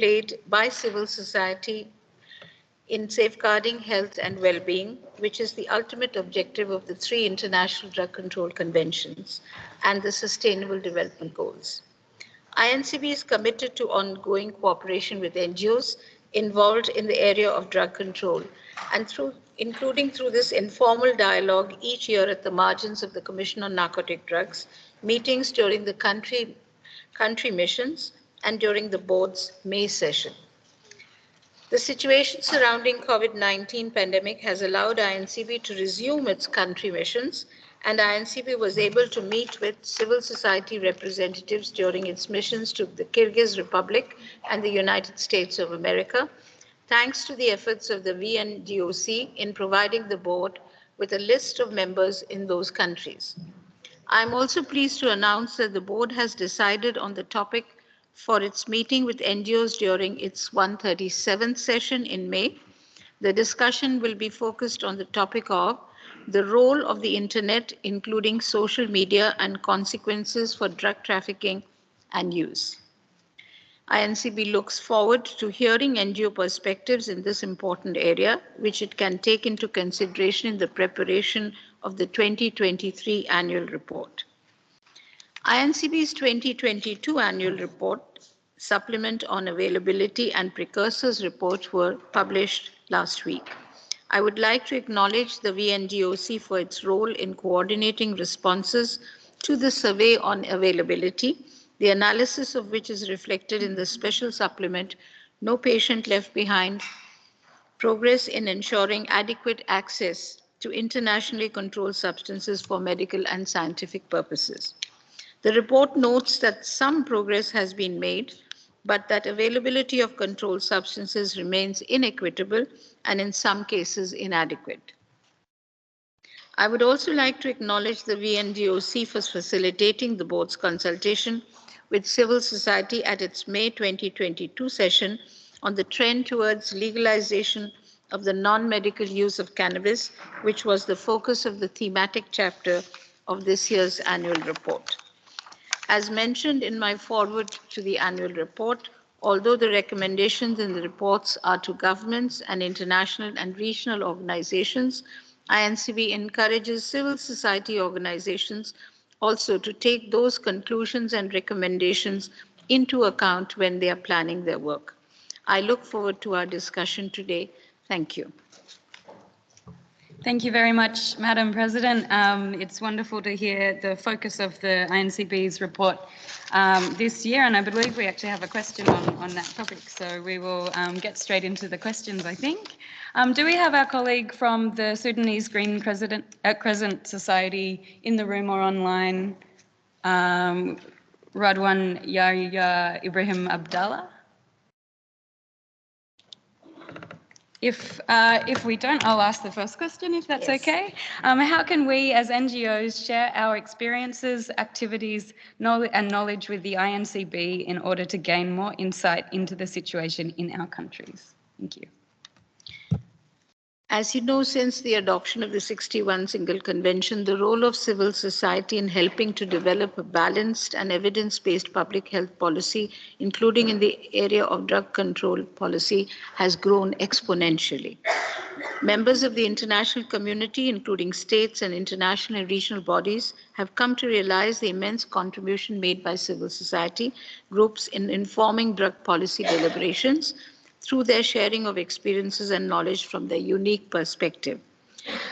played by civil society in safeguarding health and well-being, which is the ultimate objective of the 3 International Drug Control Conventions and the Sustainable Development Goals. INCB is committed to ongoing cooperation with NGOs involved in the area of drug control, and including through this informal dialogue each year at the margins of the Commission on Narcotic Drugs, meetings during the country missions, and during the board's May session. The situation surrounding COVID-19 pandemic has allowed INCB to resume its country missions, and INCB was able to meet with civil society representatives during its missions to the Kyrgyz Republic and the United States of America, thanks to the efforts of the VNDOC in providing the board with a list of members in those countries. I am also pleased to announce that the board has decided on the topic for its meeting with NGOs during its 137th session in May. The discussion will be focused on the topic of the role of the internet, including social media, and consequences for drug trafficking and use. INCB looks forward to hearing NGO perspectives in this important area, which it can take into consideration in the preparation of the 2023 annual report. INCB's 2022 annual report, supplement on availability and precursors report were published last week. I would like to acknowledge the VNDOC for its role in coordinating responses to the survey on availability, the analysis of which is reflected in the special supplement, No Patient Left Behind, Progress in Ensuring Adequate Access to Internationally Controlled Substances for Medical and Scientific Purposes. The report notes that some progress has been made, but that availability of controlled substances remains inequitable and in some cases inadequate. I would also like to acknowledge the VNDOC for facilitating the board's consultation with civil society at its May 2022 session on the trend towards legalization of the non-medical use of cannabis, which was the focus of the thematic chapter of this year's annual report. As mentioned in my foreword to the annual report, although the recommendations in the reports are to governments and international and regional organizations, INCB encourages civil society organizations also to take those conclusions and recommendations into account when they are planning their work. I look forward to our discussion today. Thank you. Thank you very much, Madam President. It's wonderful to hear the focus of the INCB's report this year, and I believe we actually have a question on that topic, so we will get straight into the questions, I think. Do we have our colleague from the Sudanese Green Crescent Society in the room or online, Radwan Yahya Ibrahim Abdallah? If we don't, I'll ask the first question, if that's okay. How can we as NGOs share our experiences, activities, and knowledge with the INCB in order to gain more insight into the situation in our countries? Thank you. As you know, since the adoption of the 61 Single Convention, the role of civil society in helping to develop a balanced and evidence-based public health policy, including in the area of drug control policy, has grown exponentially. Members of the international community, including states and international and regional bodies, have come to realize the immense contribution made by civil society groups in informing drug policy deliberations, through their sharing of experiences and knowledge from their unique perspective.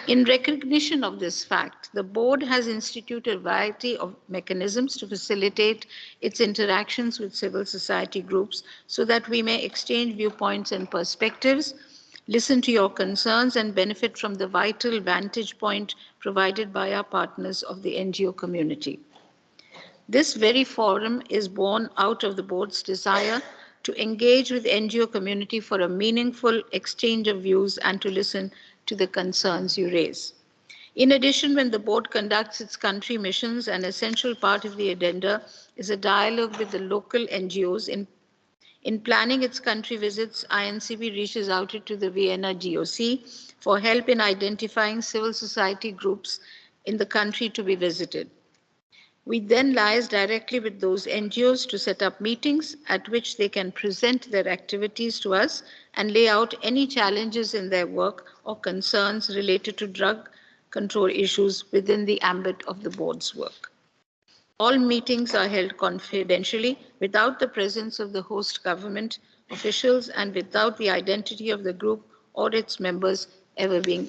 In recognition of this fact, the board has instituted a variety of mechanisms to facilitate its interactions with civil society groups so that we may exchange viewpoints and perspectives, listen to your concerns, and benefit from the vital vantage point provided by our partners of the NGO community. This very forum is born out of the board's desire to engage with the NGO community for a meaningful exchange of views and to listen to the concerns you raise. In addition, when the board conducts its country missions, an essential part of the agenda is a dialogue with the local NGOs. In planning its country visits, INCB reaches out to the Vienna GOC for help in identifying civil society groups in the country to be visited. We then liaise directly with those NGOs to set up meetings at which they can present their activities to us and lay out any challenges in their work or concerns related to drug control issues within the ambit of the board's work. All meetings are held confidentially without the presence of the host government officials and without the identity of the group or its members ever being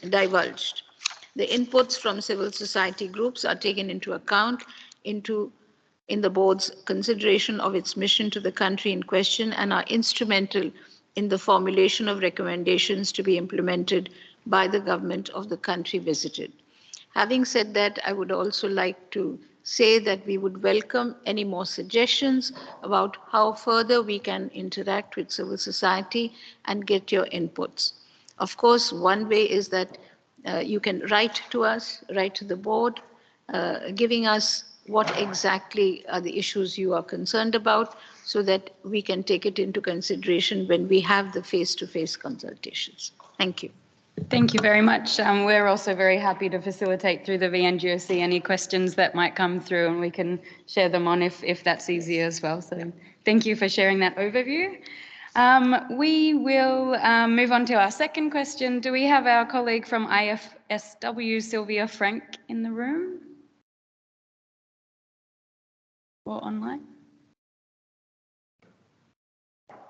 divulged. The inputs from civil society groups are taken into account in the board's consideration of its mission to the country in question and are instrumental in the formulation of recommendations to be implemented by the government of the country visited. Having said that, I would also like to say that we would welcome any more suggestions about how further we can interact with civil society and get your inputs. Of course, one way is that you can write to us, write to the board, giving us what exactly are the issues you are concerned about so that we can take it into consideration when we have the face-to-face consultations. Thank you. Thank you very much. We're also very happy to facilitate through the VNGOC any questions that might come through, and we can share them on if that's easier as well. So thank you for sharing that overview. We will move on to our second question. Do we have our colleague from IFSW, Sylvia Frank, in the room or online?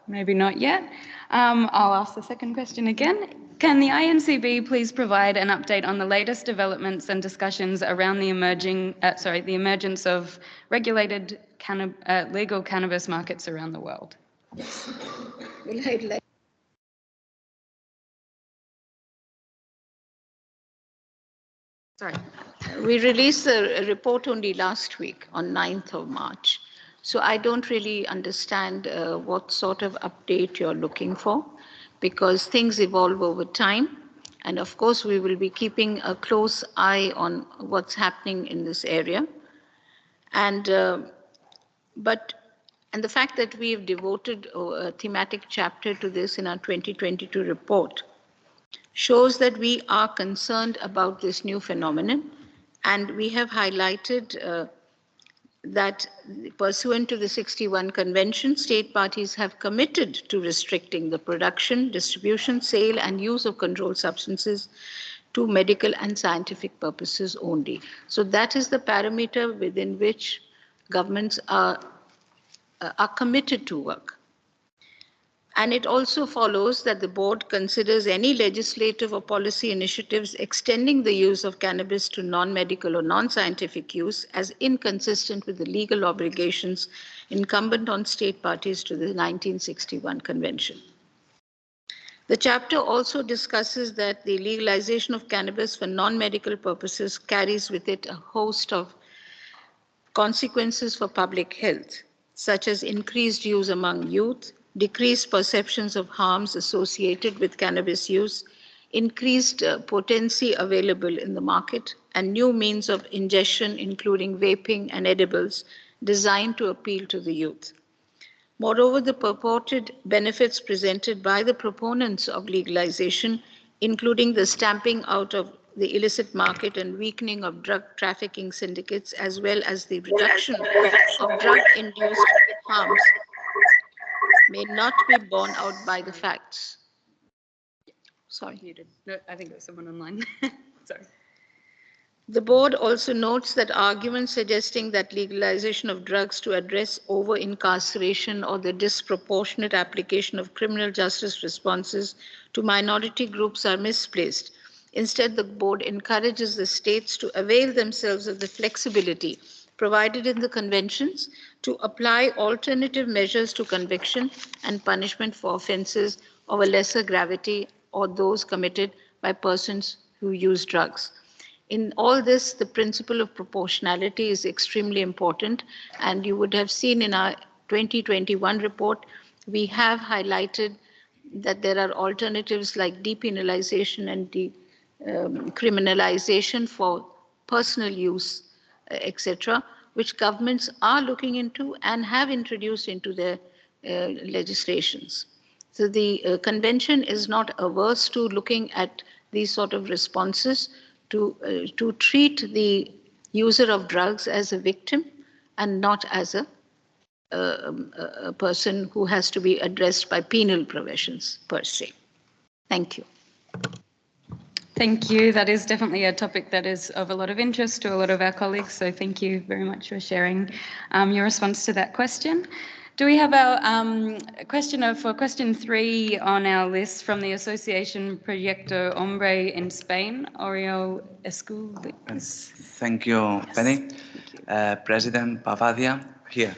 Maybe not yet. I'll ask the second question again. Can the INCB please provide an update on the latest developments and discussions around the emergence of regulated legal cannabis markets around the world? Yes. Sorry. We released the report only last week on 9th of March. So I don't really understand what sort of update you're looking for, because things evolve over time. And of course, we will be keeping a close eye on what's happening in this area. And the fact that we have devoted a thematic chapter to this in our 2022 report shows that we are concerned about this new phenomenon. And we have highlighted that pursuant to the 61 Convention, state parties have committed to restricting the production, distribution, sale, and use of controlled substances to medical and scientific purposes only. So that is the parameter within which governments are committed to work. And it also follows that the board considers any legislative or policy initiatives extending the use of cannabis to non-medical or non-scientific use as inconsistent with the legal obligations incumbent on state parties to the 1961 Convention. The chapter also discusses that the legalization of cannabis for non-medical purposes carries with it a host of consequences for public health, such as increased use among youth, decreased perceptions of harms associated with cannabis use, increased potency available in the market, and new means of ingestion, including vaping and edibles, designed to appeal to the youth. Moreover, the purported benefits presented by the proponents of legalization, including the stamping out of the illicit market and weakening of drug trafficking syndicates, as well as the reduction of drug-induced harms, may not be borne out by the facts. Sorry. You did. No, I think there's someone online. Sorry. The board also notes that arguments suggesting that legalization of drugs to address over-incarceration or the disproportionate application of criminal justice responses to minority groups are misplaced. Instead, the board encourages the states to avail themselves of the flexibility provided in the conventions to apply alternative measures to conviction and punishment for offenses of a lesser gravity or those committed by persons who use drugs. In all this, the principle of proportionality is extremely important, and you would have seen in our 2021 report, we have highlighted that there are alternatives like depenalization and decriminalization for personal use, etc., which governments are looking into and have introduced into their legislations. So the convention is not averse to looking at these sort of responses to treat the user of drugs as a victim and not as a person who has to be addressed by penal provisions per se. Thank you. Thank you. That is definitely a topic that is of a lot of interest to a lot of our colleagues. So thank you very much for sharing your response to that question. Do we have our question for question 3 on our list from the Association Proyecto Hombre in Spain, Oriol Esculis? Thank you, Yes. Penny. Thank you. President Pavadia, here.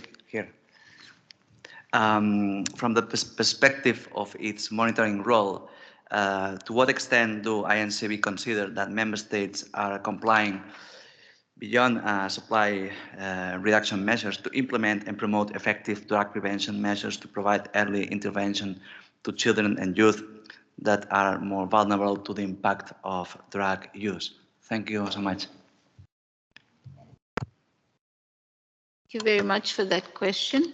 From the perspective of its monitoring role, to what extent do INCB consider that member states are complying beyond supply reduction measures to implement and promote effective drug prevention measures to provide early intervention to children and youth that are more vulnerable to the impact of drug use? Thank you so much. Thank you very much for that question.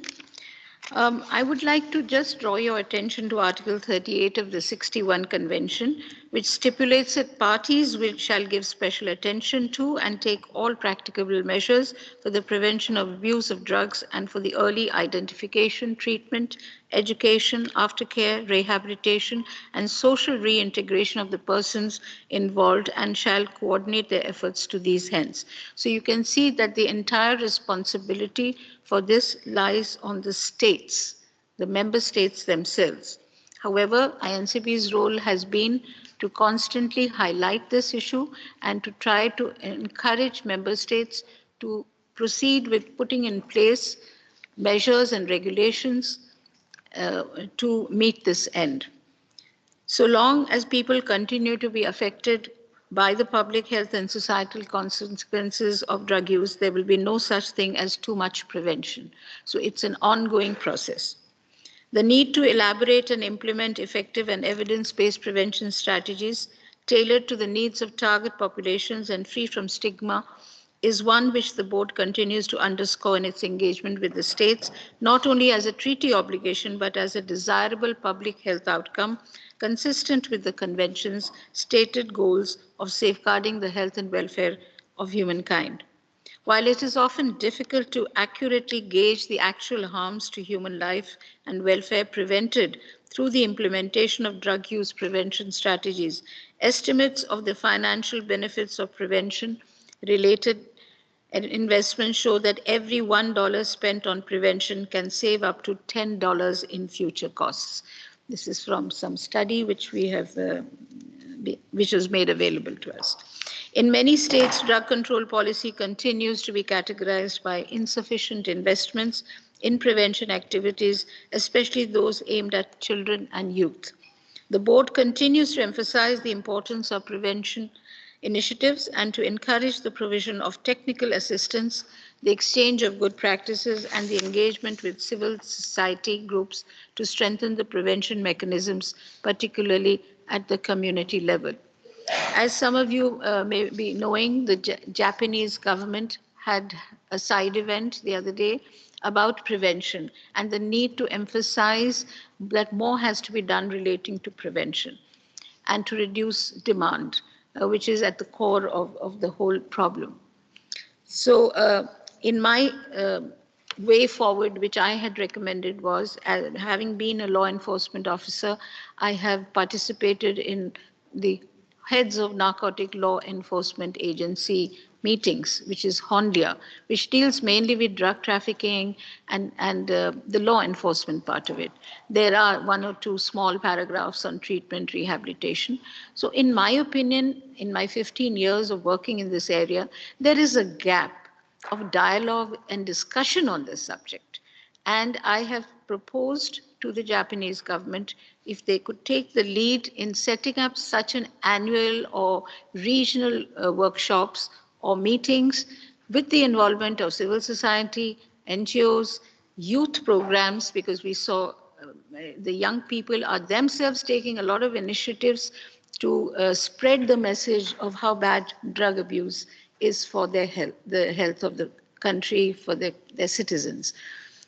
I would like to just draw your attention to Article 38 of the 61 Convention, which stipulates that parties shall give special attention to and take all practicable measures for the prevention of abuse of drugs and for the early identification, treatment, education, aftercare, rehabilitation, and social reintegration of the persons involved, and shall coordinate their efforts to these ends. So you can see that the entire responsibility for this lies on the states, the member states themselves. However, INCB's role has been to constantly highlight this issue and to try to encourage member states to proceed with putting in place measures and regulations to meet this end. So long as people continue to be affected by the public health and societal consequences of drug use, there will be no such thing as too much prevention. So it's an ongoing process. The need to elaborate and implement effective and evidence-based prevention strategies tailored to the needs of target populations and free from stigma is one which the board continues to underscore in its engagement with the states, not only as a treaty obligation, but as a desirable public health outcome consistent with the Convention's stated goals of safeguarding the health and welfare of humankind. While it is often difficult to accurately gauge the actual harms to human life and welfare prevented through the implementation of drug use prevention strategies, estimates of the financial benefits of prevention related investments show that every $1 spent on prevention can save up to $10 in future costs. This is from some study which we have, which was made available to us. In many states, drug control policy continues to be categorized by insufficient investments in prevention activities, especially those aimed at children and youth. The board continues to emphasize the importance of prevention initiatives and to encourage the provision of technical assistance, the exchange of good practices, and the engagement with civil society groups to strengthen the prevention mechanisms, particularly at the community level. As some of you may be knowing, the Japanese government had a side event the other day about prevention and the need to emphasize that more has to be done relating to prevention and to reduce demand, which is at the core of the whole problem. So in my way forward, which I had recommended was, having been a law enforcement officer, I have participated in the heads of narcotic law enforcement agency meetings, which is HONDIA, which deals mainly with drug trafficking and the law enforcement part of it. There are 1 or 2 small paragraphs on treatment, rehabilitation. So in my opinion, in my 15 years of working in this area, there is a gap of dialogue and discussion on this subject. And I have proposed to the Japanese government if they could take the lead in setting up such an annual or regional workshops or meetings with the involvement of civil society, NGOs, youth programs, because we saw the young people are themselves taking a lot of initiatives to spread the message of how bad drug abuse is for their health, the health of the country, for their citizens.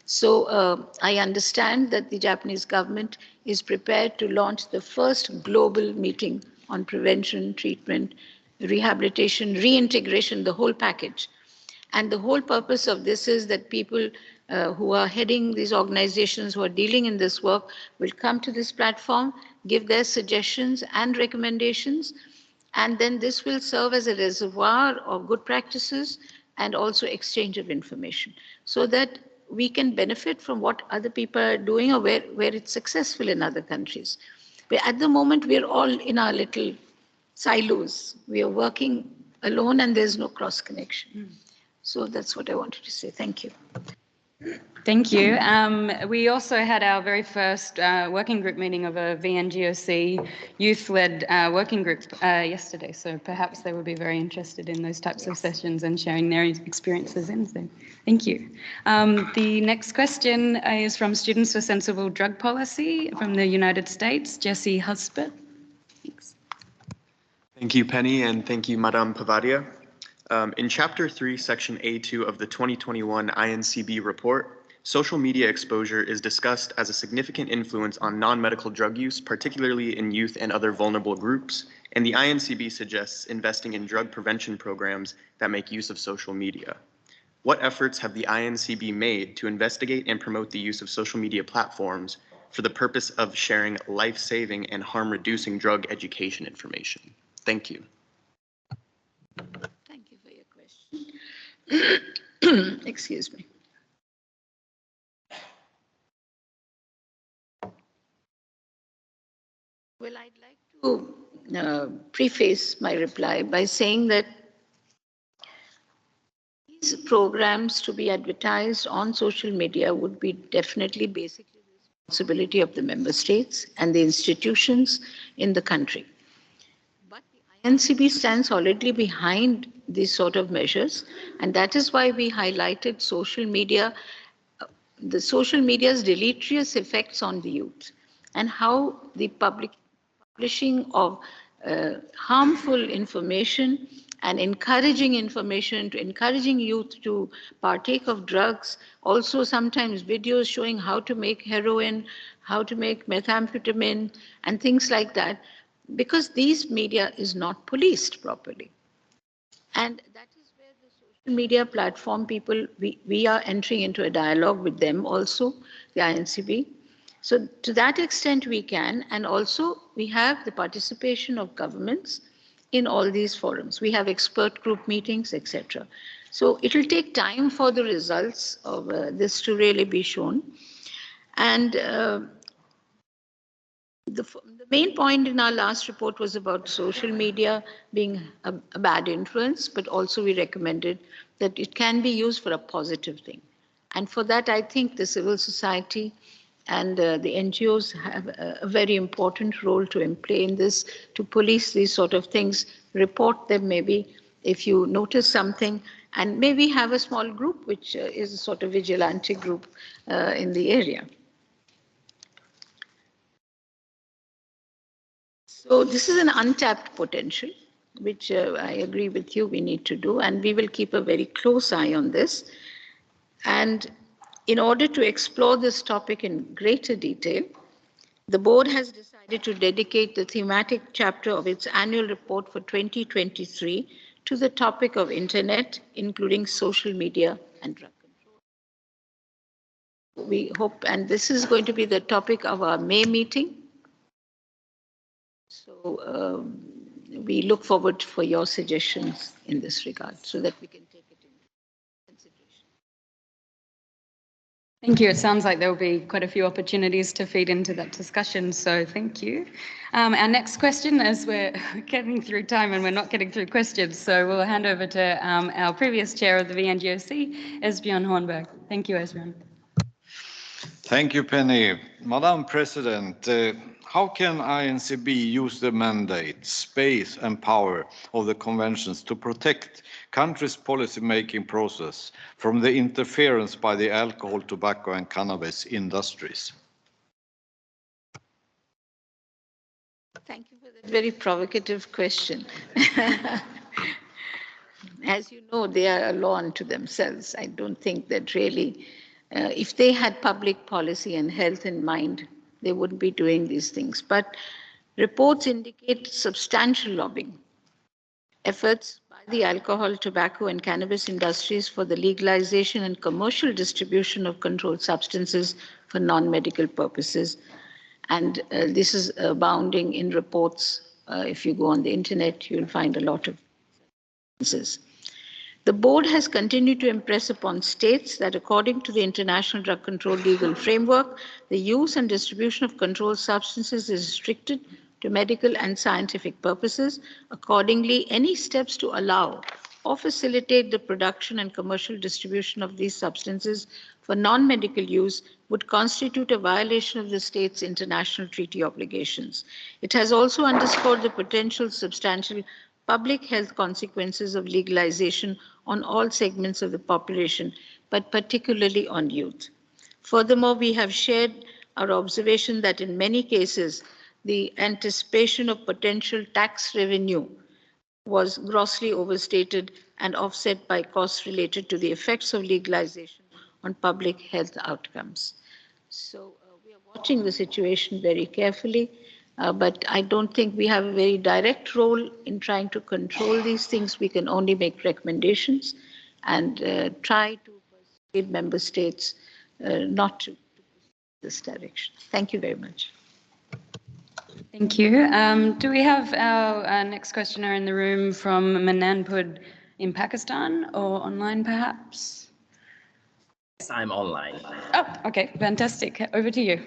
So I understand that the Japanese government is prepared to launch the first global meeting on prevention, treatment, rehabilitation, reintegration, the whole package And the whole purpose of this is that people who are heading these organizations, who are dealing in this work, will come to this platform, give their suggestions and recommendations, and then this will serve as a reservoir of good practices and also exchange of information, so that we can benefit from what other people are doing or where it's successful in other countries. But at the moment, we're all in our little silos. We are working alone and there's no cross connection. So that's what I wanted to say. Thank you. Thank you. We also had our very first working group meeting of a VNGOC youth-led working group yesterday, so perhaps they would be very interested in those types of sessions and sharing their experiences in. So thank you. The next question is from Students for Sensible Drug Policy from the United States, Jesse Husbert. Thanks. Thank you, Penny, and thank you, Madame Pavadia. In Chapter 3, Section A2 of the 2021 INCB report, social media exposure is discussed as a significant influence on non-medical drug use, particularly in youth and other vulnerable groups, and the INCB suggests investing in drug prevention programs that make use of social media. What efforts have the INCB made to investigate and promote the use of social media platforms for the purpose of sharing life-saving and harm-reducing drug education information? Thank you. Thank you for your question. Excuse me. Well, I'd like to preface my reply by saying that these programs to be advertised on social media would be definitely basically the responsibility of the member states and the institutions in the country. But the INCB stands solidly behind these sort of measures, and that is why we highlighted social media, the social media's deleterious effects on the youth, and how the publishing of harmful information and encouraging information, to encouraging youth to partake of drugs, also sometimes videos showing how to make heroin, how to make methamphetamine, and things like that, because these media is not policed properly. And that is where the social media platform people, we are entering into a dialogue with them also, the INCB. So to that extent we can, and also we have the participation of governments in all these forums. We have expert group meetings, etc. So it will take time for the results of this to really be shown. And the main point in our last report was about social media being a bad influence, but also we recommended that it can be used for a positive thing. And for that, I think the civil society and the NGOs have a very important role to play in this, to police these sort of things, report them maybe if you notice something, and maybe have a small group which is a sort of vigilante group in the area. So this is an untapped potential, which I agree with you we need to do, and we will keep a very close eye on this. And in order to explore this topic in greater detail, the board has decided to dedicate the thematic chapter of its annual report for 2023 to the topic of internet, including social media and drug control. We hope, and this is going to be the topic of our May meeting. So we look forward for your suggestions in this regard so that we can take it into consideration. Thank you. It sounds like there will be quite a few opportunities to feed into that discussion, so thank you. Our next question, as we're getting through time and we're not getting through questions, so we'll hand over to our previous chair of the VNGOC, Esbjörn Hornberg. Thank you, Esbjörn. Thank you, Penny. Madam President, how can INCB use the mandate, space and power of the conventions to protect countries' policy-making process from the interference by the alcohol, tobacco and cannabis industries? Thank you for that very provocative question. As you know, they are a law unto themselves. I don't think that really, if they had public policy and health in mind, they wouldn't be doing these things. But reports indicate substantial lobbying efforts by the alcohol, tobacco, and cannabis industries for the legalization and commercial distribution of controlled substances for non-medical purposes. And this is abounding in reports. If you go on the internet, you'll find a lot of instances. The board has continued to impress upon states that according to the International Drug Control Legal Framework, the use and distribution of controlled substances is restricted to medical and scientific purposes. Accordingly, any steps to allow or facilitate the production and commercial distribution of these substances for non-medical use would constitute a violation of the state's international treaty obligations. It has also underscored the potential substantial public health consequences of legalization on all segments of the population, but particularly on youth. Furthermore, we have shared our observation that in many cases, the anticipation of potential tax revenue was grossly overstated and offset by costs related to the effects of legalization on public health outcomes. So we are watching the situation very carefully. But I don't think we have a very direct role in trying to control these things. We can only make recommendations and try to persuade member states not to this direction. Thank you very much. Thank you. Do we have our next questioner in the room from Mananpur in Pakistan or online perhaps? Yes, I'm online. Oh, okay, fantastic. Over to you.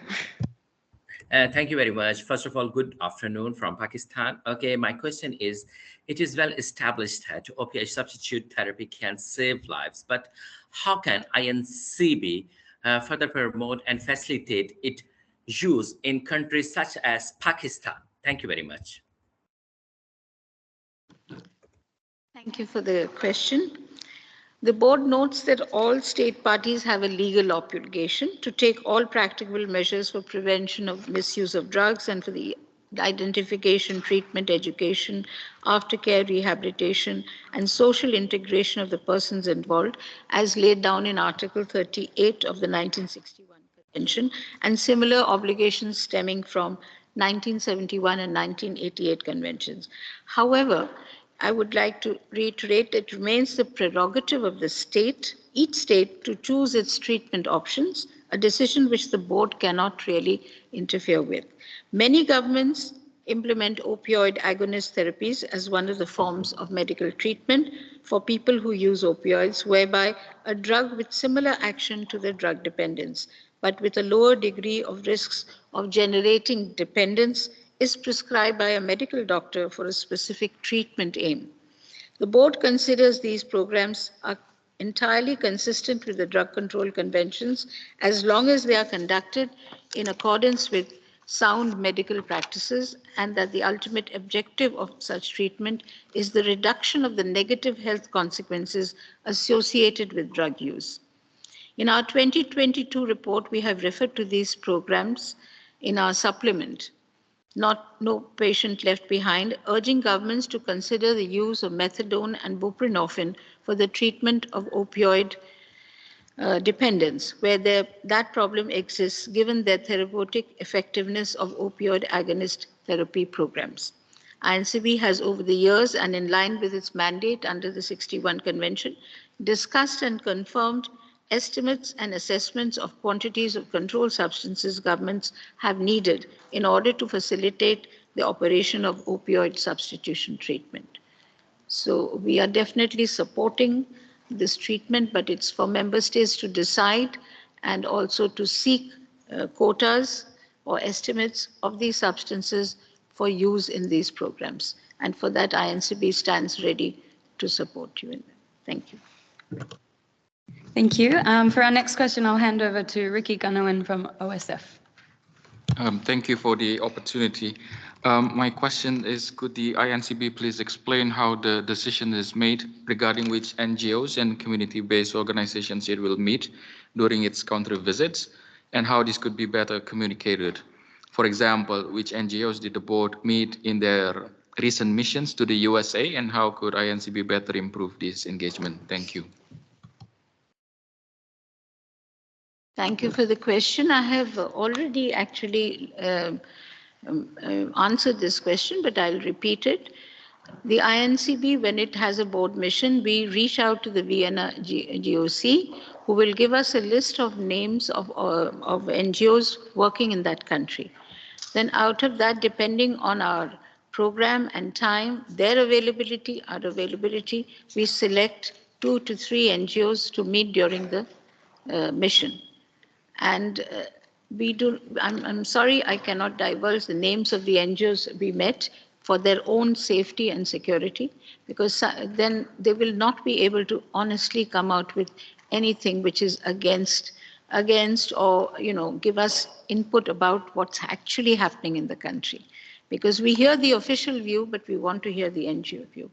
Thank you very much. First of all, good afternoon from Pakistan. Okay, my question is, it is well established that opioid substitute therapy can save lives, but how can INCB further promote and facilitate its use in countries such as Pakistan? Thank you very much. Thank you for the question. The board notes that all state parties have a legal obligation to take all practicable measures for prevention of misuse of drugs and for the identification, treatment, education, aftercare, rehabilitation, and social integration of the persons involved, as laid down in Article 38 of the 1961 Convention, and similar obligations stemming from 1971 and 1988 conventions. However, I would like to reiterate that it remains the prerogative of the state, each state, to choose its treatment options, a decision which the board cannot really interfere with. Many governments implement opioid agonist therapies as one of the forms of medical treatment for people who use opioids, whereby a drug with similar action to the drug dependence, but with a lower degree of risks of generating dependence, is prescribed by a medical doctor for a specific treatment aim. The board considers these programs are entirely consistent with the drug control conventions as long as they are conducted in accordance with sound medical practices, and that the ultimate objective of such treatment is the reduction of the negative health consequences associated with drug use. In our 2022 report, we have referred to these programs in our supplement, No Patient Left Behind, urging governments to consider the use of methadone and buprenorphine for the treatment of opioid dependence, where that problem exists given the therapeutic effectiveness of opioid agonist therapy programs. INCB has over the years, and in line with its mandate under the 61 Convention, discussed and confirmed estimates and assessments of quantities of controlled substances governments have needed in order to facilitate the operation of opioid substitution treatment. So we are definitely supporting this treatment, but it's for member states to decide and also to seek quotas or estimates of these substances for use in these programs. And for that, INCB stands ready to support you in that. Thank you. Thank you. For our next question, I'll hand over to Ricky Gunawan from OSF. Thank you for the opportunity. My question is, could the INCB please explain how the decision is made regarding which NGOs and community-based organizations it will meet during its country visits, and how this could be better communicated? For example, which NGOs did the board meet in their recent missions to the USA, and how could INCB better improve this engagement? Thank you. Thank you for the question. I have already actually answered this question, but I'll repeat it. The INCB, when it has a board mission, we reach out to the Vienna GOC, who will give us a list of names of NGOs working in that country. Then out of that, depending on our program and time, their availability, our availability, we select 2 to 3 NGOs to meet during the mission. And I'm sorry, I cannot divulge the names of the NGOs we met for their own safety and security, because then they will not be able to honestly come out with anything which is against or, give us input about what's actually happening in the country. Because we hear the official view, but we want to hear the NGO view.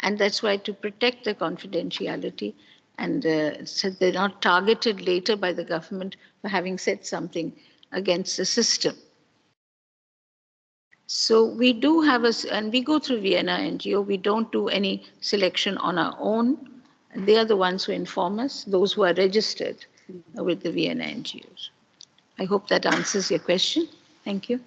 And that's why, to protect the confidentiality, and so they're not targeted later by the government for having said something against the system. So we do have and we go through Vienna NGO, we don't do any selection on our own. They are the ones who inform us, those who are registered with the Vienna NGOs. I hope that answers your question. Thank you.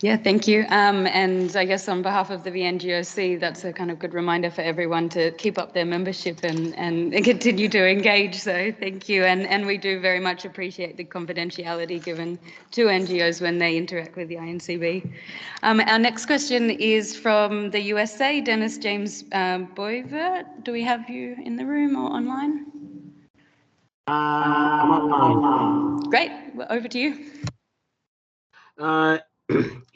Yeah, thank you. And I guess on behalf of the VNGOC, that's a kind of good reminder for everyone to keep up their membership and continue to engage. So thank you. And we do very much appreciate the confidentiality given to NGOs when they interact with the INCB. Our next question is from the USA, Dennis James Boyver. Do we have you in the room or online? I'm online. Great, well, over to you.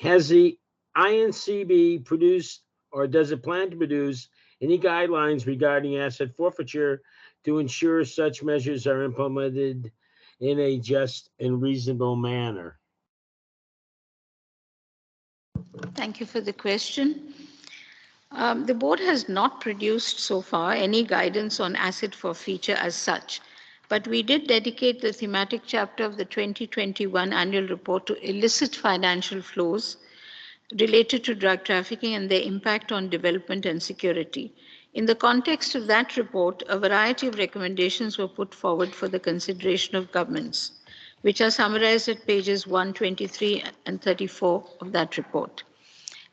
Has the INCB produced, or does it plan to produce, any guidelines regarding asset forfeiture to ensure such measures are implemented in a just and reasonable manner? Thank you for the question. The board has not produced so far any guidance on asset forfeiture as such, but we did dedicate the thematic chapter of the 2021 annual report to illicit financial flows related to drug trafficking and their impact on development and security. In the context of that report, a variety of recommendations were put forward for the consideration of governments, which are summarized at pages 123 and 34 of that report.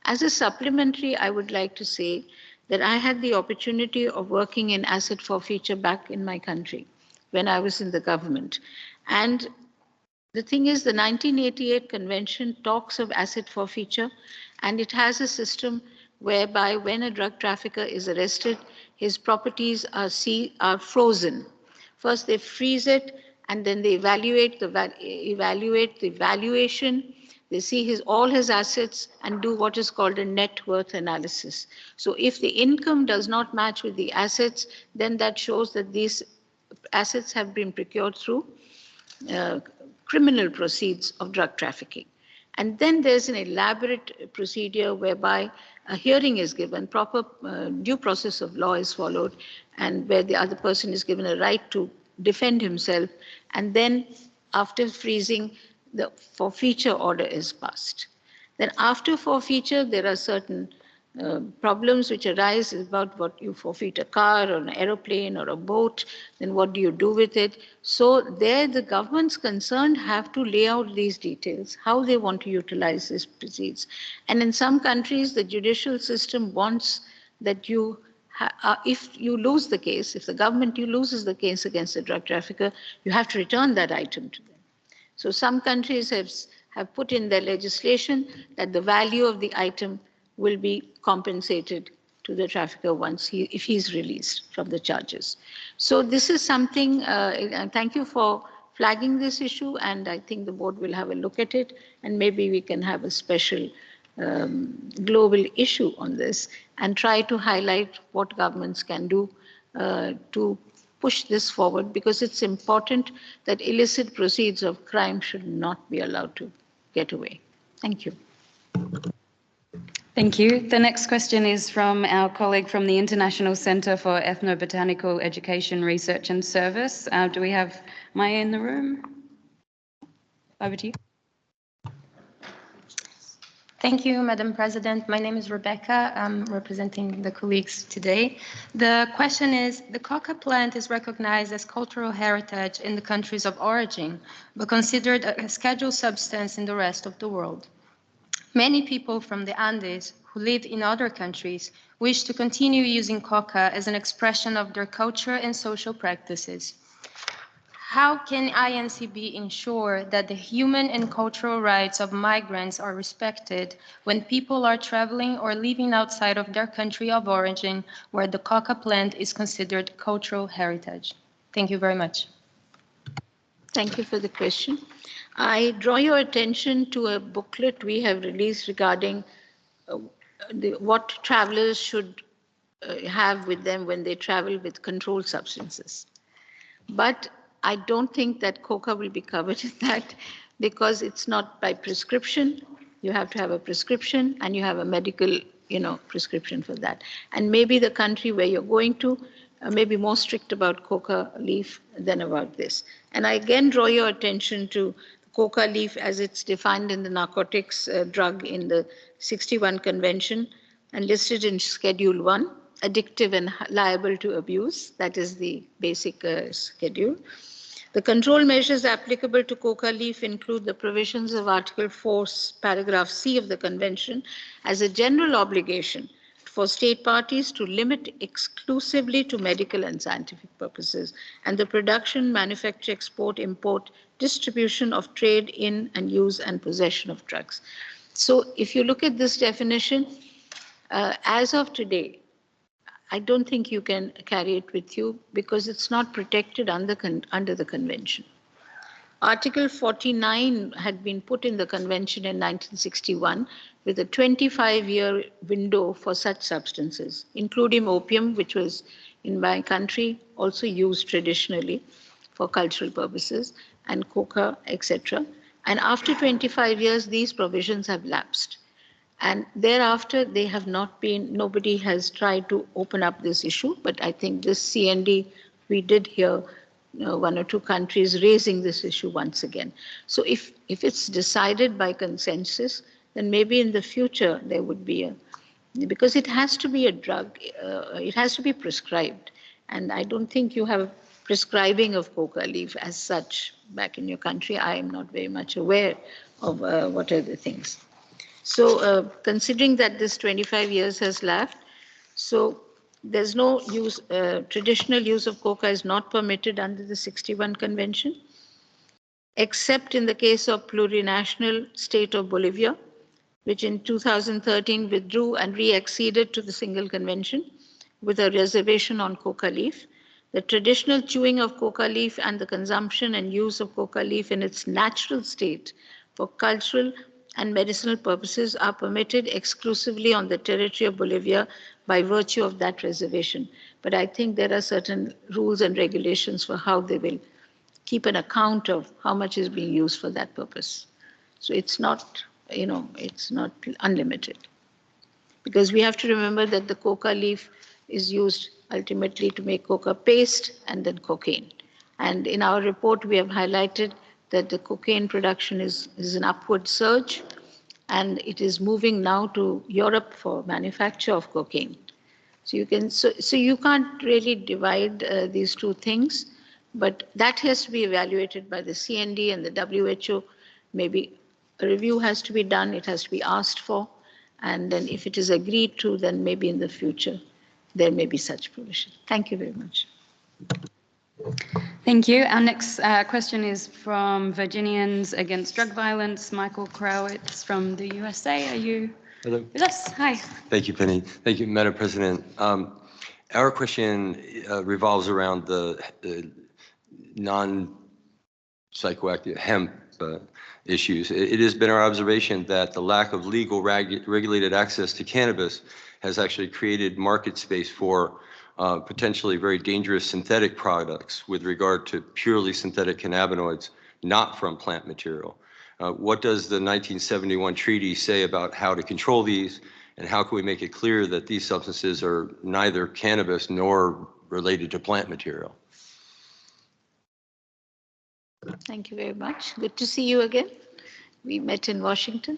As a supplementary, I would like to say that I had the opportunity of working in asset forfeiture back in my country when I was in the government. And the thing is, the 1988 convention talks of asset forfeiture, and it has a system whereby when a drug trafficker is arrested, his properties are frozen. First, they freeze it, and then they evaluate the valuation. They see all his assets and do what is called a net worth analysis. So if the income does not match with the assets, then that shows that these assets have been procured through criminal proceeds of drug trafficking. And then there's an elaborate procedure whereby a hearing is given, proper due process of law is followed, and where the other person is given a right to defend himself. And then after freezing, the forfeiture order is passed. Then after forfeiture, there are certain problems which arise about what you forfeit, a car or an aeroplane or a boat, then what do you do with it? So there the governments concerned have to lay out these details, how they want to utilize these proceeds. And in some countries, the judicial system wants that you, if you lose the case, if the government loses the case against a drug trafficker, you have to return that item to them. So some countries have put in their legislation that the value of the item will be compensated to the trafficker if he's released from the charges. So this is something, and thank you for flagging this issue, and I think the board will have a look at it, and maybe we can have a special global issue on this and try to highlight what governments can do to push this forward, because it's important that illicit proceeds of crime should not be allowed to get away. Thank you. Thank you. The next question is from our colleague from the International Centre for Ethnobotanical Education, Research and Service. Do we have Maya in the room? Over to you. Thank you, Madam President. My name is Rebecca. I'm representing the colleagues today. The question is, the coca plant is recognized as cultural heritage in the countries of origin, but considered a scheduled substance in the rest of the world. Many people from the Andes who live in other countries wish to continue using coca as an expression of their culture and social practices. How can INCB ensure that the human and cultural rights of migrants are respected when people are traveling or living outside of their country of origin where the coca plant is considered cultural heritage? Thank you very much. Thank you for the question. I draw your attention to a booklet we have released regarding what travelers should have with them when they travel with controlled substances. But I don't think that coca will be covered in that because it's not by prescription. You have to have a prescription and you have a medical, prescription for that. And maybe the country where you're going to may be more strict about coca leaf than about this. And I again draw your attention to coca leaf as it's defined in the narcotics drug in the 61 convention and listed in Schedule 1. Addictive and liable to abuse. That is the basic schedule. The control measures applicable to coca leaf include the provisions of Article 4, paragraph C of the Convention as a general obligation for state parties to limit exclusively to medical and scientific purposes, and the production, manufacture, export, import, distribution of trade in and use and possession of drugs. So if you look at this definition, as of today, I don't think you can carry it with you because it's not protected under the convention. Article 49 had been put in the convention in 1961 with a 25-year window for such substances, including opium, which was in my country also used traditionally for cultural purposes, and coca, etc. And after 25 years, these provisions have lapsed. And thereafter, they have not been, nobody has tried to open up this issue, but I think this CND, we did hear one or two countries raising this issue once again. So if it's decided by consensus, then maybe in the future there would be because it has to be a drug, it has to be prescribed. And I don't think you have prescribing of coca leaf as such back in your country. I am not very much aware of what are the things. So considering that this 25 years has lapsed, so there's no use, traditional use of coca is not permitted under the 61 Convention, except in the case of plurinational state of Bolivia, which in 2013 withdrew and re-acceded to the single convention with a reservation on coca leaf. The traditional chewing of coca leaf and the consumption and use of coca leaf in its natural state for cultural and medicinal purposes are permitted exclusively on the territory of Bolivia by virtue of that reservation. But I think there are certain rules and regulations for how they will keep an account of how much is being used for that purpose. So it's not, it's not unlimited. Because we have to remember that the coca leaf is used ultimately to make coca paste and then cocaine. And in our report, we have highlighted that the cocaine production is an upward surge, and it is moving now to Europe for manufacture of cocaine. So you can't really divide these two things, but that has to be evaluated by the CND and the WHO. Maybe a review has to be done, it has to be asked for, and then if it is agreed to, then maybe in the future there may be such provision. Thank you very much. Thank you. Our next question is from Virginians Against Drug Violence, Michael Krawitz from the USA. Are you with us? Hi. Thank you, Penny. Thank you, Madam President. Our question revolves around the non-psychoactive hemp issues. It has been our observation that the lack of legal regulated access to cannabis has actually created market space for potentially very dangerous synthetic products with regard to purely synthetic cannabinoids, not from plant material. What does the 1971 treaty say about how to control these, and how can we make it clear that these substances are neither cannabis nor related to plant material? Thank you very much. Good to see you again. We met in Washington.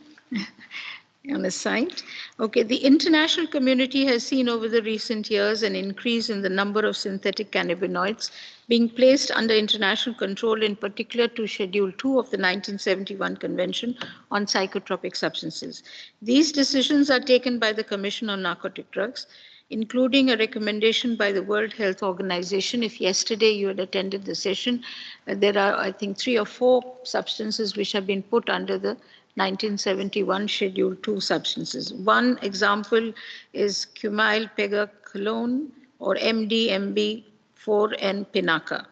on a site. Okay, the international community has seen over the recent years an increase in the number of synthetic cannabinoids being placed under international control, in particular to Schedule 2 of the 1971 Convention on Psychotropic Substances. These decisions are taken by the Commission on Narcotic Drugs, including a recommendation by the World Health Organization. If yesterday you had attended the session, there are, I think, 3 or 4 substances which have been put under the 1971 Schedule 2 substances. One example is cumyl pegacolone, or MDMB4 and Pinaka.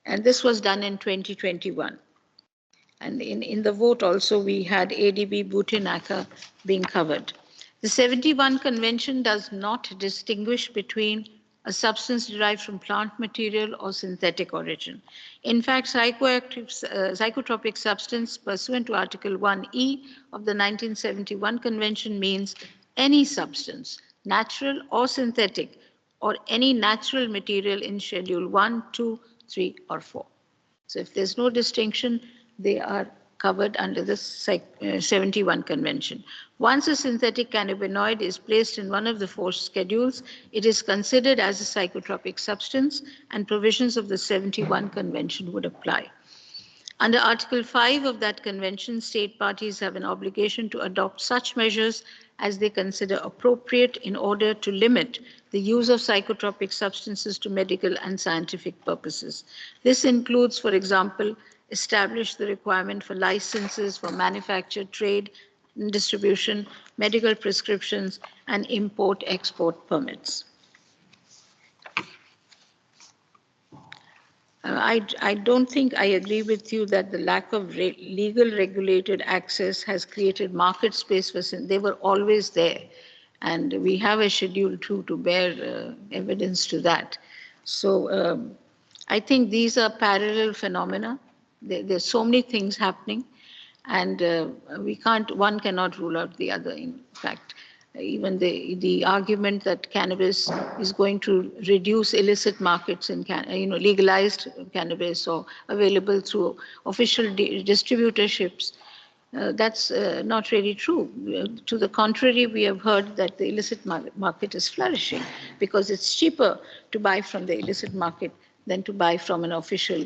And this was done in 2021. And in the vote also, we had ADB Butinaka being covered. The 71 Convention does not distinguish between a substance derived from plant material or synthetic origin. In fact, psychotropic substance pursuant to Article 1E of the 1971 Convention means any substance, natural or synthetic, or any natural material in Schedule 1, 2, 3, or 4. So if there's no distinction, they are covered under the 71 Convention. Once a synthetic cannabinoid is placed in one of the 4 schedules, it is considered as a psychotropic substance, and provisions of the 71 Convention would apply. Under Article 5 of that convention, state parties have an obligation to adopt such measures as they consider appropriate in order to limit the use of psychotropic substances to medical and scientific purposes. This includes, for example, establish the requirement for licenses for manufacture, trade, and distribution, medical prescriptions, and import-export permits. I don't think I agree with you that the lack of legal regulated access has created market space for sin. They were always there. And we have a Schedule 2 to bear evidence to that. So I think these are parallel phenomena. There's so many things happening, and one cannot rule out the other. In fact, even the argument that cannabis is going to reduce illicit markets in legalized cannabis or available through official distributorships, that's not really true. To the contrary, we have heard that the illicit market is flourishing because it's cheaper to buy from the illicit market than to buy from an official.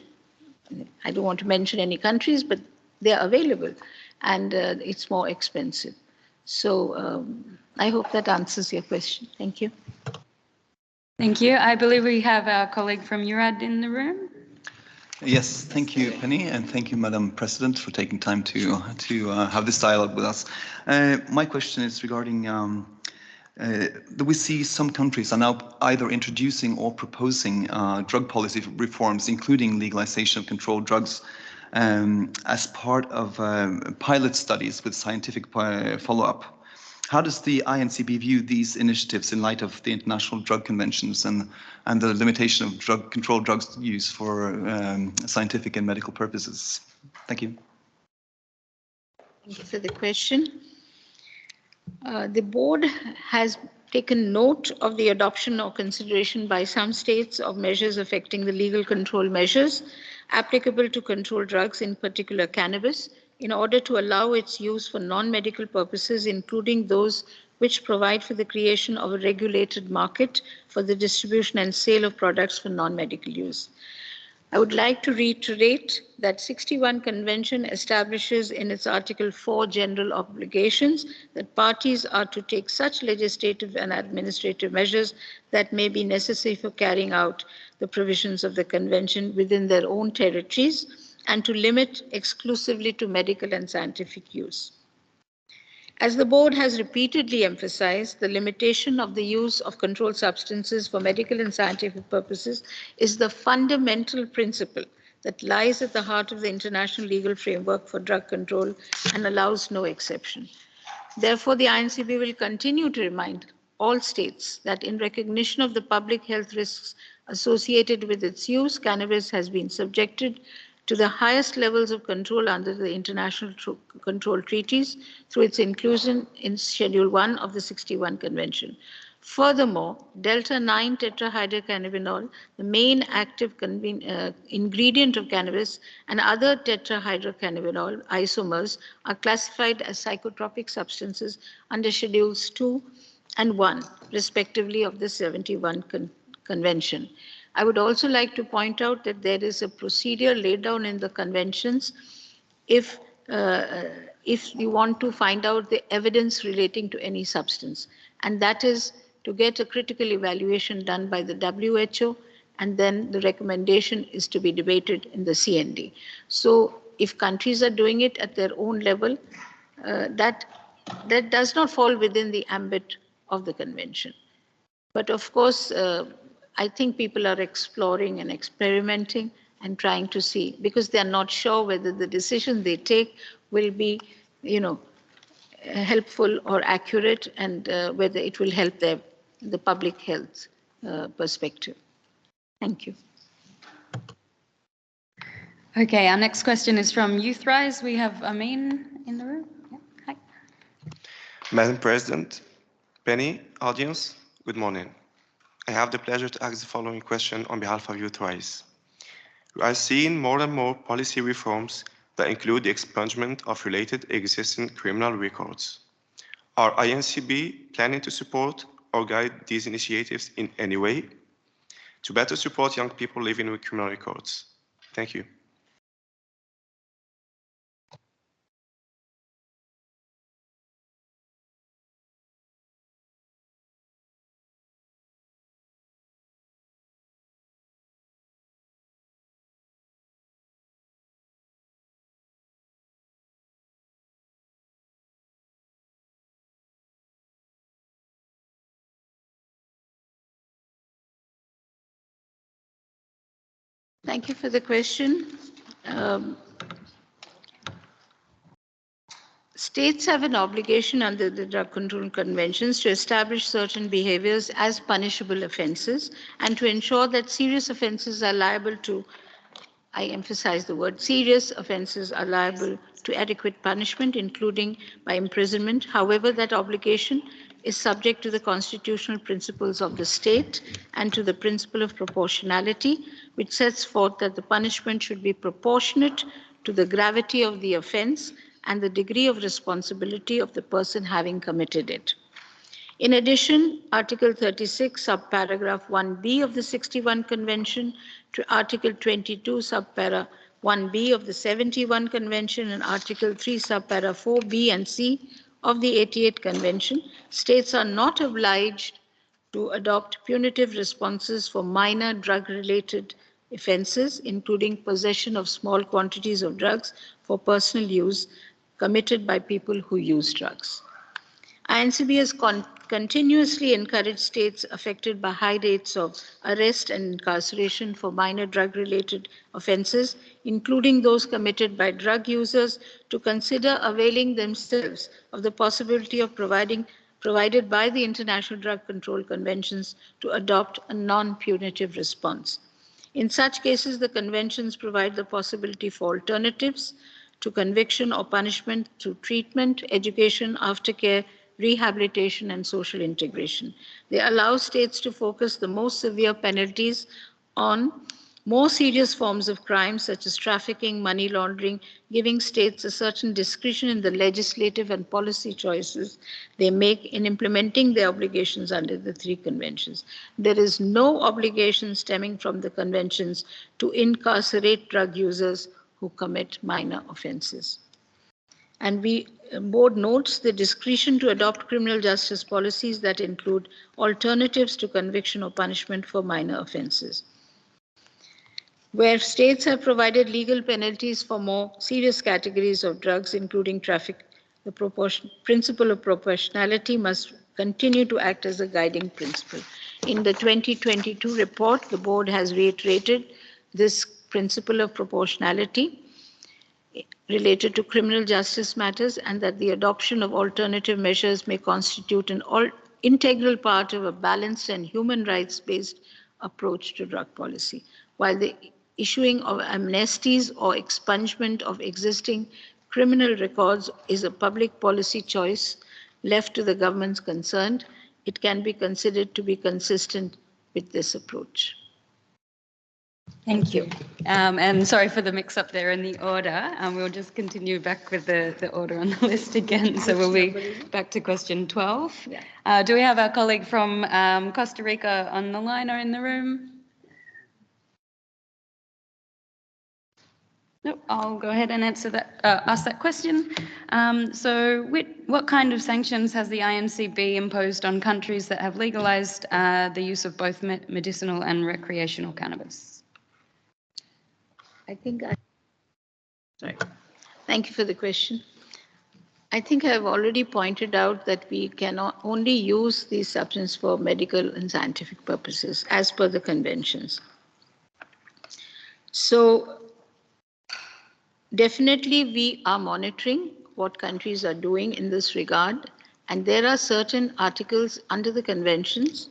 I don't want to mention any countries, but they are available, and it's more expensive. So I hope that answers your question. Thank you. Thank you. I believe we have our colleague from URAD in the room. Yes, thank you, Penny, and thank you, Madam President, for taking time to have this dialogue with us. My question is regarding that we see some countries are now either introducing or proposing drug policy reforms, including legalization of controlled drugs, as part of pilot studies with scientific follow-up. How does the INCB view these initiatives in light of the international drug conventions and the limitation of controlled drugs use for scientific and medical purposes? Thank you. Thank you for the question. The board has taken note of the adoption or consideration by some states of measures affecting the legal control measures applicable to controlled drugs, in particular cannabis, in order to allow its use for non-medical purposes, including those which provide for the creation of a regulated market for the distribution and sale of products for non-medical use. I would like to reiterate that 61 Convention establishes in its Article 4 general obligations that parties are to take such legislative and administrative measures that may be necessary for carrying out the provisions of the Convention within their own territories and to limit exclusively to medical and scientific use. As the board has repeatedly emphasized, the limitation of the use of controlled substances for medical and scientific purposes is the fundamental principle that lies at the heart of the international legal framework for drug control and allows no exception. Therefore, the INCB will continue to remind all states that in recognition of the public health risks associated with its use, cannabis has been subjected to the highest levels of control under the international control treaties through its inclusion in Schedule 1 of the 61 Convention. Furthermore, delta-9 tetrahydrocannabinol, the main active ingredient of cannabis, and other tetrahydrocannabinol isomers are classified as psychotropic substances under Schedules 2 and 1, respectively, of the 71 Convention. I would also like to point out that there is a procedure laid down in the conventions if you want to find out the evidence relating to any substance, and that is to get a critical evaluation done by the WHO, and then the recommendation is to be debated in the CND. So if countries are doing it at their own level, that does not fall within the ambit of the convention. But of course, I think people are exploring and experimenting and trying to see, because they are not sure whether the decision they take will be, helpful or accurate, and whether it will help the public health perspective. Thank you. Okay, our next question is from YouthRise. We have Amin in the room. Yeah. Hi. Madam President, Penny, audience, good morning. I have the pleasure to ask the following question on behalf of YouthRise. We are seeing more and more policy reforms that include the expungement of related existing criminal records. Are INCB planning to support or guide these initiatives in any way to better support young people living with criminal records? Thank you. Thank you for the question. States have an obligation under the Drug Control Conventions to establish certain behaviors as punishable offenses and to ensure that serious offenses are liable to, I emphasize the word serious offenses are liable to adequate punishment, including by imprisonment. However, that obligation is subject to the constitutional principles of the state and to the principle of proportionality, which sets forth that the punishment should be proportionate to the gravity of the offense and the degree of responsibility of the person having committed it. In addition, Article 36, subparagraph 1b of the 61 Convention, to Article 22, subpara 1b of the 71 Convention, and Article 3, subpara 4b and c of the 88 Convention, states are not obliged to adopt punitive responses for minor drug-related offenses, including possession of small quantities of drugs for personal use committed by people who use drugs. INCB has continuously encouraged states affected by high rates of arrest and incarceration for minor drug-related offenses, including those committed by drug users, to consider availing themselves of the possibility of provided by the International Drug Control Conventions to adopt a non-punitive response. In such cases, the conventions provide the possibility for alternatives to conviction or punishment through treatment, education, aftercare, rehabilitation, and social integration. They allow states to focus the most severe penalties on more serious forms of crime, such as trafficking, money laundering, giving states a certain discretion in the legislative and policy choices they make in implementing their obligations under the three conventions. There is no obligation stemming from the conventions to incarcerate drug users who commit minor offenses. And board notes the discretion to adopt criminal justice policies that include alternatives to conviction or punishment for minor offenses. Where states have provided legal penalties for more serious categories of drugs, including traffic, the principle of proportionality must continue to act as a guiding principle. In the 2022 report, the board has reiterated this principle of proportionality related to criminal justice matters, and that the adoption of alternative measures may constitute an integral part of a balanced and human rights-based approach to drug policy. While the issuing of amnesties or expungement of existing criminal records is a public policy choice left to the governments concerned, it can be considered to be consistent with this approach. Thank you. And sorry for the mix-up there in the order. We'll just continue back with the order on the list again. So we'll be back to question 12. Yeah. Do we have our colleague from Costa Rica on the line or in the room? No, I'll go ahead and answer that, ask that question. So what kind of sanctions has the INCB imposed on countries that have legalized the use of both medicinal and recreational cannabis? Sorry. Thank you for the question. I think I've already pointed out that we cannot only use these substances for medical and scientific purposes as per the conventions. So definitely we are monitoring what countries are doing in this regard, and there are certain articles under the conventions,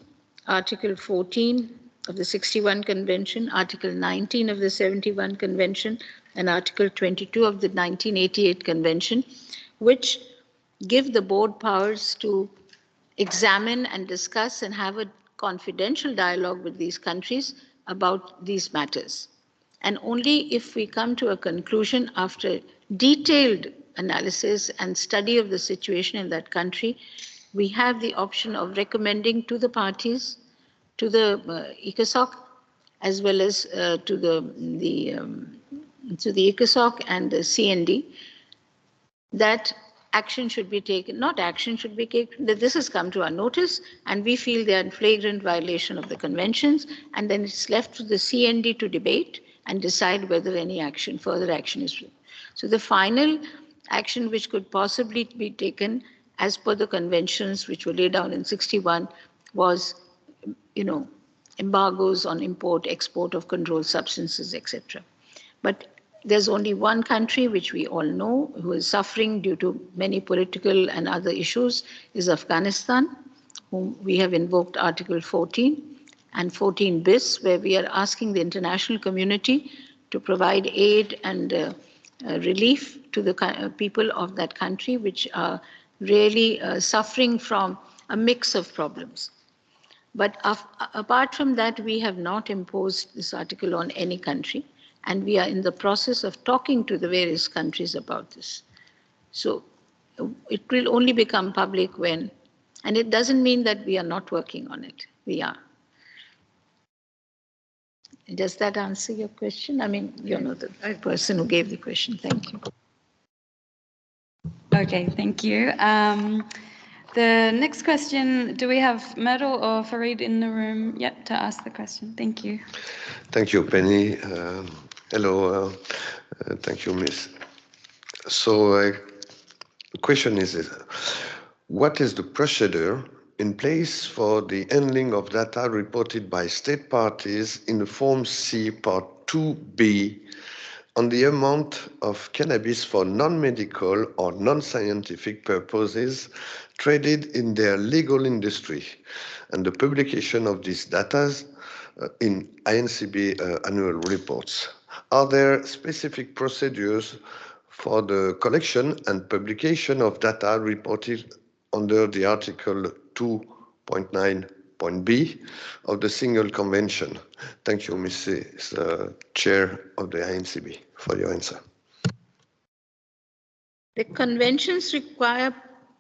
Article 14 of the 61 Convention, Article 19 of the 71 Convention, and Article 22 of the 1988 Convention, which give the board powers to examine and discuss and have a confidential dialogue with these countries about these matters. And only if we come to a conclusion after detailed analysis and study of the situation in that country, we have the option of recommending to the parties, to the ECOSOC, as well as to the ECOSOC and the CND, that action should be taken, not action should be taken, that this has come to our notice and we feel they are in flagrant violation of the conventions, and then it's left to the CND to debate and decide whether any action, further action is. So the final action which could possibly be taken as per the conventions which were laid down in 61 was, embargoes on import, export of controlled substances, etc. But there's only one country which we all know who is suffering due to many political and other issues, is Afghanistan, whom we have invoked Article 14 and 14 bis, where we are asking the international community to provide aid and relief to the people of that country, which are really suffering from a mix of problems. But apart from that, we have not imposed this article on any country, and we are in the process of talking to the various countries about this. So it will only become public when, and it doesn't mean that we are not working on it. We are. Does that answer your question? I mean, you're not the person who gave the question. Thank you. Okay, thank you. The next question, do we have Myrtle or Farid in the room yet to ask the question? Thank you. Thank you, Penny. Hello, thank you, Miss. So the question is, what is the procedure in place for the handling of data reported by state parties in the Form C, Part 2B, on the amount of cannabis for non-medical or non-scientific purposes traded in their legal industry, and the publication of these data in INCB annual reports? Are there specific procedures for the collection and publication of data reported under the Article 2.9.b of the Single Convention? Thank you, Mrs. Chair of the INCB, for your answer. The conventions require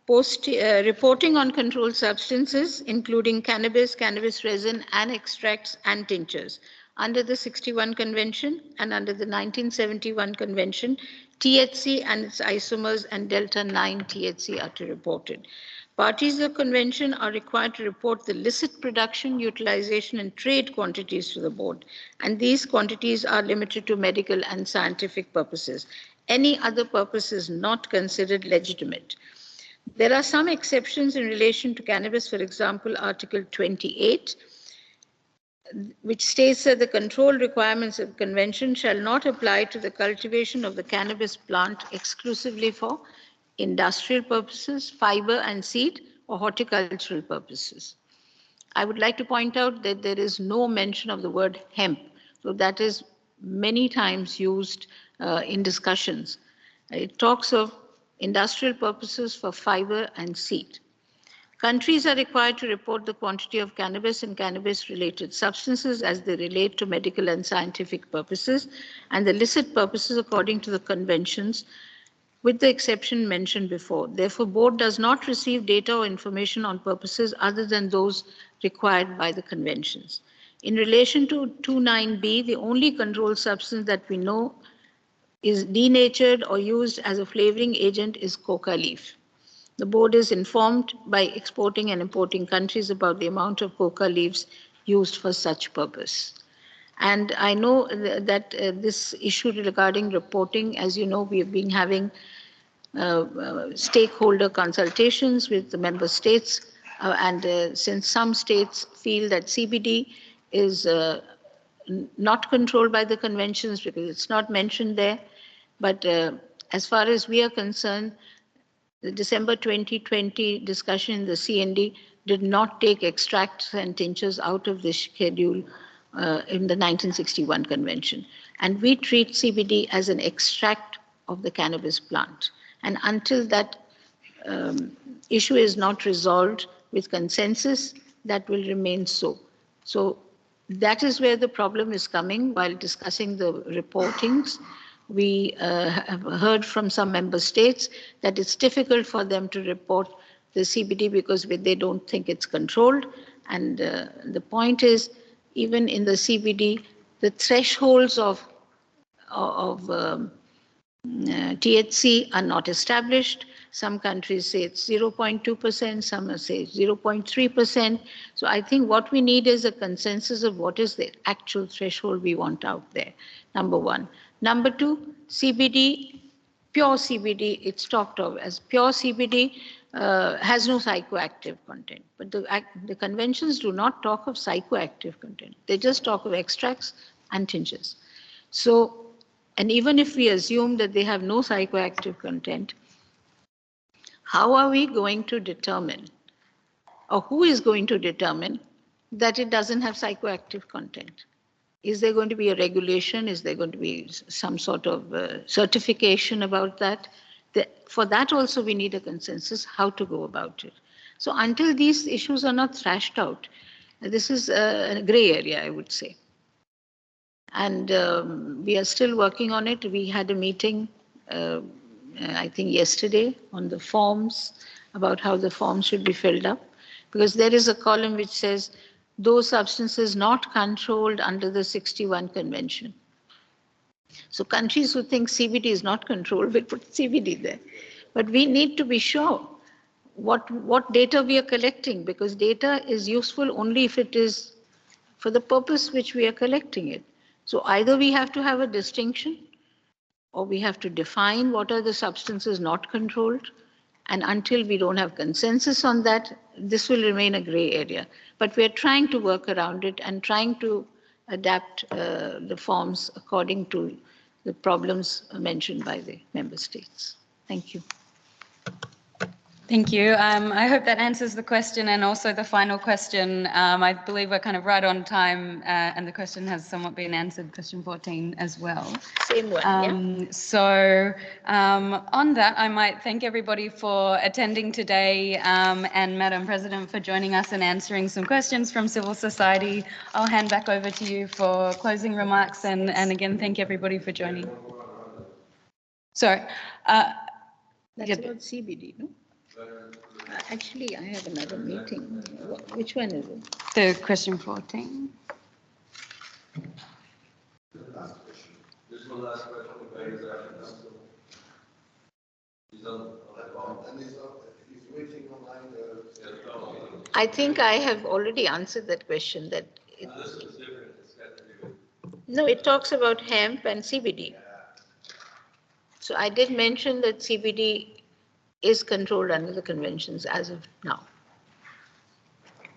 reporting on controlled substances, including cannabis, cannabis resin, and extracts and tinctures. Under the 61 Convention and under the 1971 Convention, THC and its isomers and delta-9 THC are to be reported. Parties of the convention are required to report the licit production, utilization, and trade quantities to the board, and these quantities are limited to medical and scientific purposes. Any other purpose is not considered legitimate. There are some exceptions in relation to cannabis, for example, Article 28, which states that the control requirements of the convention shall not apply to the cultivation of the cannabis plant exclusively for industrial purposes, fiber and seed, or horticultural purposes. I would like to point out that there is no mention of the word hemp, so that is many times used in discussions. It talks of industrial purposes for fiber and seed. Countries are required to report the quantity of cannabis and cannabis-related substances as they relate to medical and scientific purposes and the illicit purposes according to the conventions, with the exception mentioned before. Therefore, board does not receive data or information on purposes other than those required by the conventions. In relation to 29B, the only controlled substance that we know is denatured or used as a flavoring agent is coca leaf. The board is informed by exporting and importing countries about the amount of coca leaves used for such purpose. And I know that this issue regarding reporting, as you know, we have been having stakeholder consultations with the member states, and since some states feel that CBD is not controlled by the conventions because it's not mentioned there, but as far as we are concerned, the December 2020 discussion in the CND did not take extracts and tinctures out of the schedule in the 1961 convention. And we treat CBD as an extract of the cannabis plant. And until that issue is not resolved with consensus, that will remain so. So that is where the problem is coming while discussing the reportings. We have heard from some member states that it's difficult for them to report the CBD because they don't think it's controlled. And the point is, even in the CBD, the thresholds of THC are not established. Some countries say it's 0.2%, some say 0.3%. So I think what we need is a consensus of what is the actual threshold we want out there, number one. Number two, CBD, pure CBD, it's talked of as pure CBD, has no psychoactive content. But the conventions do not talk of psychoactive content. They just talk of extracts and tinctures. So, and even if we assume that they have no psychoactive content, how are we going to determine, or who is going to determine that it doesn't have psychoactive content? Is there going to be a regulation? Is there going to be some sort of certification about that? For that also we need a consensus how to go about it. So until these issues are not thrashed out, this is a gray area, I would say. And we are still working on it. We had a meeting, I think yesterday, on the forms, about how the forms should be filled up. Because there is a column which says, those substances not controlled under the 61 convention. So countries who think CBD is not controlled will put CBD there. But we need to be sure what data we are collecting, because data is useful only if it is for the purpose which we are collecting it. So either we have to have a distinction, or we have to define what are the substances not controlled. And until we don't have consensus on that, this will remain a gray area. But we are trying to work around it and trying to adapt the forms according to the problems mentioned by the member states. Thank you. Thank you. I hope that answers the question and also the final question. I believe we're kind of right on time and the question has somewhat been answered, question 14 as well. Same one, yeah. So on that, I might thank everybody for attending today and Madam President for joining us and answering some questions from civil society. I'll hand back over to you for closing remarks and again, thank everybody for joining. Sorry. That's about CBD, no? Actually, I have another meeting. Which one is it? The question 14. I think I have already answered that question. No, it talks about hemp and CBD. So I did mention that CBD is controlled under the conventions as of now,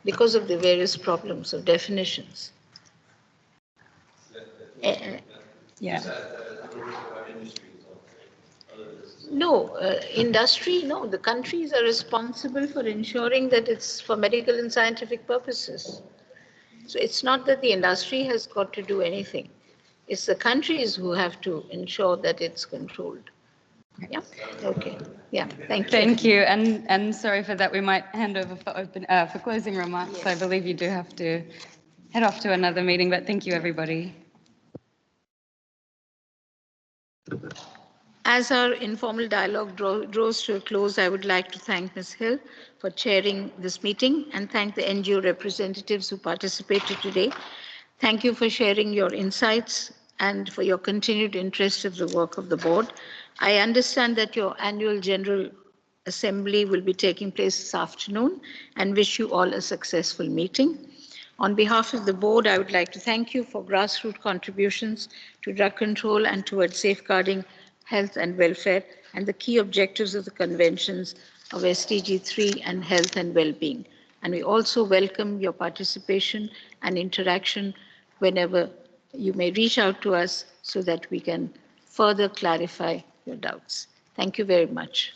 because of the various problems of definitions. Yeah. No, industry, no. The countries are responsible for ensuring that it's for medical and scientific purposes. So it's not that the industry has got to do anything. It's the countries who have to ensure that it's controlled. Yeah, okay. Yeah, thank you. Thank you, and sorry for that. We might hand over for closing remarks. Yes. I believe you do have to head off to another meeting, but thank you, everybody. As our informal dialogue draws to a close, I would like to thank Ms. Hill for chairing this meeting and thank the NGO representatives who participated today. Thank you for sharing your insights and for your continued interest in the work of the board. I understand that your annual General Assembly will be taking place this afternoon and wish you all a successful meeting. On behalf of the board, I would like to thank you for grassroots contributions to drug control and towards safeguarding health and welfare and the key objectives of the conventions of SDG 3 and health and well-being. And we also welcome your participation and interaction whenever you may reach out to us so that we can further clarify your doubts. Thank you very much.